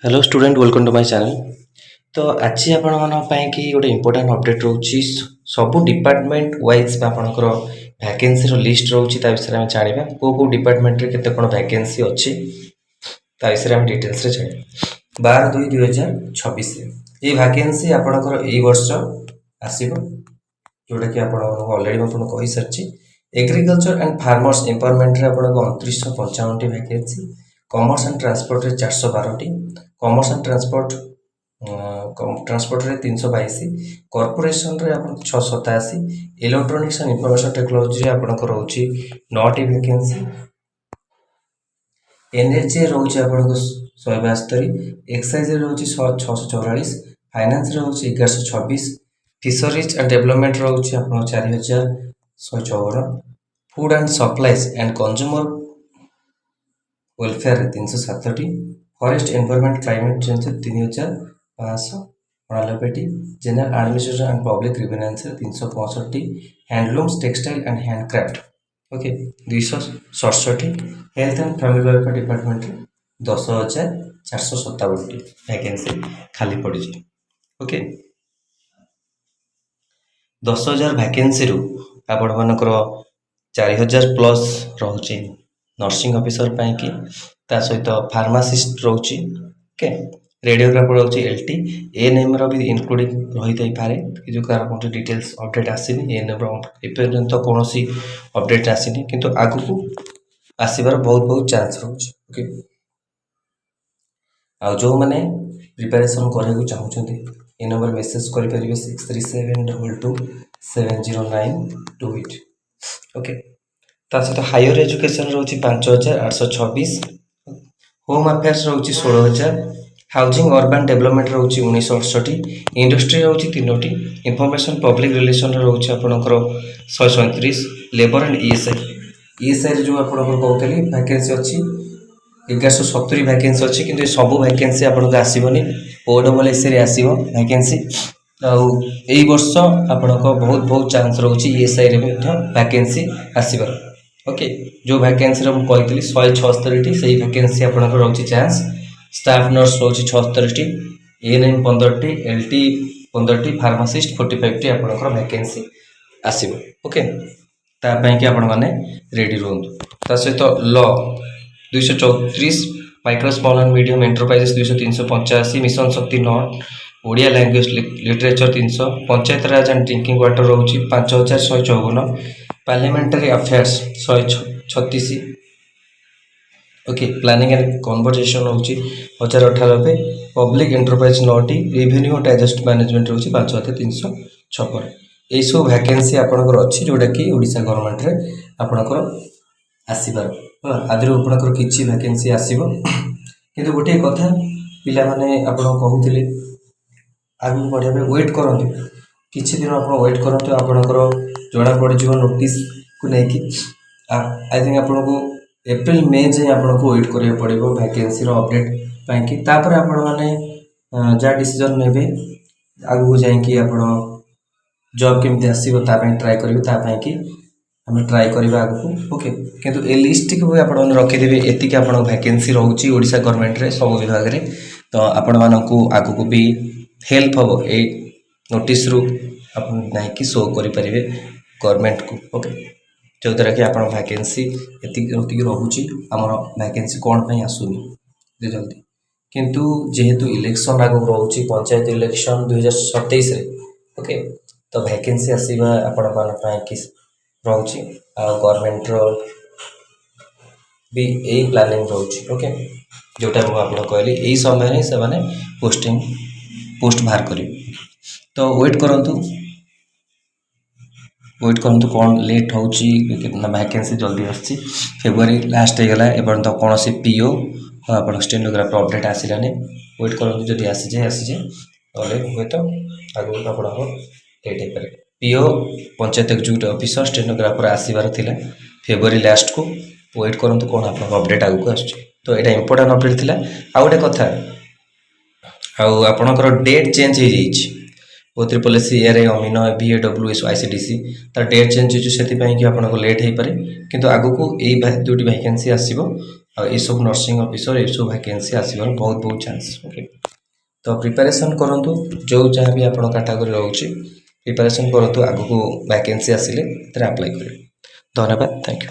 Hello student welcome to my channel. तो आज आपकी गोटे इंपोर्टेंट अपडेट रोचे सबू डिपार्टमेंट वाइज आपंकर वैकेंसी लिस्ट रोचे विषय में जाना कौ डिपार्टमेंट रे केते कोन वैकेंसी अच्छी विषय में डिटेल्स रे जाना 12/2/2026 ये वैकेंसी आपंकर ए वर्ष आसीबो जोटा कि ऑलरेडी मैं कही सारी एग्रीकल्चर एंड फार्मर्स एम्पावरमेंट रे 2955 वैकेंसी कॉमर्स एंड ट्रांसपोर्ट रे 412 कॉमर्स एंड ट्रांसपोर्ट रे 322 कॉर्पोरेशन रे 687 इलेक्ट्रॉनिक्स एंड इंफॉर्मेशन टेक्नोलॉजी रे आपनको रहउची 9टी वैकेंसी एनएचए रहउची आपनको 172 एक्साइज रे रहउची 644 फाइनेंस रे रहउची 1126 फिशरीज एंड डेवलपमेंट रहउची आपन 4154 food and supplies and consumer welfare 307 forest environment climate change 3598 general administration and public grievance 365 handlooms textile and handcraft okay 267 health and family welfare department 10,457 vacancy खाली पड़ी okay 10,000 vacancy रु आपण मानकर 4,000 plus रोचे nursing officer पाई कि ता सहित pharmacist रोचे ओके रेडियोग्राफर रोचे एलटी एएनएम रो भी इंक्लूडिंग रही थाई पारे कि जो कार कोन डिटेल्स अपडेट आसीनी एएनएम रो एपर्यंत कोनोसी अपडेट आसीनी किंतु आगु को आसीबार बहुत बहुत चांस रोचे ओके आ जो माने प्रिपरेशन करे को चाहउछन्ती ए नंबर मेसेज करि परिबे 6372270928 ओके ता सहित हायर एजुकेशन रोची 5,826 होम अफेयर्स रोची 16,000 हाउसिंग अर्बन डेवलपमेंट रोची 1968 इंडस्ट्री रोची 3टी इंफॉर्मेशन पब्लिक रिलेशन रोची आपनकर 137 लेबर एंड ईएसआई जो आपनकर कहतली वैकेंसी अछि 1170 वैकेंसी अच्छी किंतु सब वैकेंसी आपको आसबनी ओडब्ल्यूएस रे आसीबो वैकेंसी आई वर्ष आपनको बहुत बहुत चांस रोची ईएसआई रे वैकेंसी आसीबार ओके जो वैकेंसी रो कहतली 176 से वैकेंसी आपनको रोची चांस स्टाफ नर्स रोची 76 एएनएम 15 एलटी 15 फार्मासिस्ट 45 टी आपनको वैकेंसी आसीबो ओके ता पई कि आपण माने रेडी रहंतु ता सहित law 234 micro small and medium enterprises 385 mission Shakti नॉट Odia language literature 300 panchayat raj and drinking water रोची 5,154 parliamentary affairs 136 okay planning and conversation रोची 1098 पब्लिक एंटरप्राइज 9टी रेवेन्यू एंड डाइजेस्ट मैनेजमेंट रोची 5,356 यही सब वैकेंसी आपनकर अछि जोटा कि ओडिशा गवर्नमेंट रे आपनकर आसीबार आदि आपनकर किछि वैकेंसी आसीबो किंतु गोटे कथा पिला माने आपण कहउथिले आगु बढ़िया पे वेट करंतु किछि दिन आपण वेट करंतु आपनकर जोड़ा पड़ जिवो नोटिस को नै कि आई थिंक आपण को एप्रिल मे जे आपण को वेट करिया पड़िबो वैकेंसी रो अपडेट पई कि तापर आपण माने जा डिसीजन नेबे आगु जाय कि आपण जॉब केमते आसीबो ता पई ट्राई करिवो ता पई कि हमें ट्राई करबा आगु ओके किंतु ए लिस्ट को आपण रखि देबे एतिक आपण वैकेंसी रहउची ओडिशा गवर्नमेंट रे सब विभाग रे तो आपण मानकू आगु को भी हेल्प हो ए नोटिस रु आपण नै कि शो करि परिबे गवर्नमेंट को ओके जो तरह कि आपण वैकेंसी एतिक रहउची हमर वैकेंसी कोन पई आसुनी जे जल्दी किंतु जेहेतु इलेक्शन आगु रहउची पंचायत इलेक्शन 2027 रे ओके तो वैकेंसी आसीबा आपण मान पई कि रोची गवर्नमेंट रो भी यही प्लानिंग रोची ओके जोटा मैं आपको कहली यही समय ही से माने पोस्ट बाहर करी तो वेट करंतु कौन लेट होची कितना वैकेंसी जल्दी आसी फेब्रुआरी लास्ट गला एबन तो कौन से पीओ आपण स्टेनोग्राफर अपडेट आसिलानी वेट करंतु जदी आसी जाए ओले होय तो आगु आपण हो लेट हे करे PO panchayat executive officer stenographer आसीबार थिला फेब्रुआरी लास्ट को वेट करंतु कोन आपन अपडेट आगु को आछी तो एटा इंपोर्टेंट अपडेट थिला आ गोटे कथा आ आपनकर डेट चेंज हो जाईछि ओ ट्रिपल एस एआरए अमीनो बीएडब्ल्यूएस आईसीडीसी तार डेट चेंज हो सेति पई कि आपनको लेट हे पारे किंतु आगु को एई दुटी वैकेंसी आसीबो ये सब नर्सिंग ऑफिसर ये सब वैकेंसी आसबार बहुत बहुत चांस। ओके तो प्रिपरेशन करूँ जो जहाँ भी आप कैटेगरी रोचे प्रिपरेशन करूँ आगू वैकेंसी आसिले अप्लाई करें। धन्यवाद थैंक यू।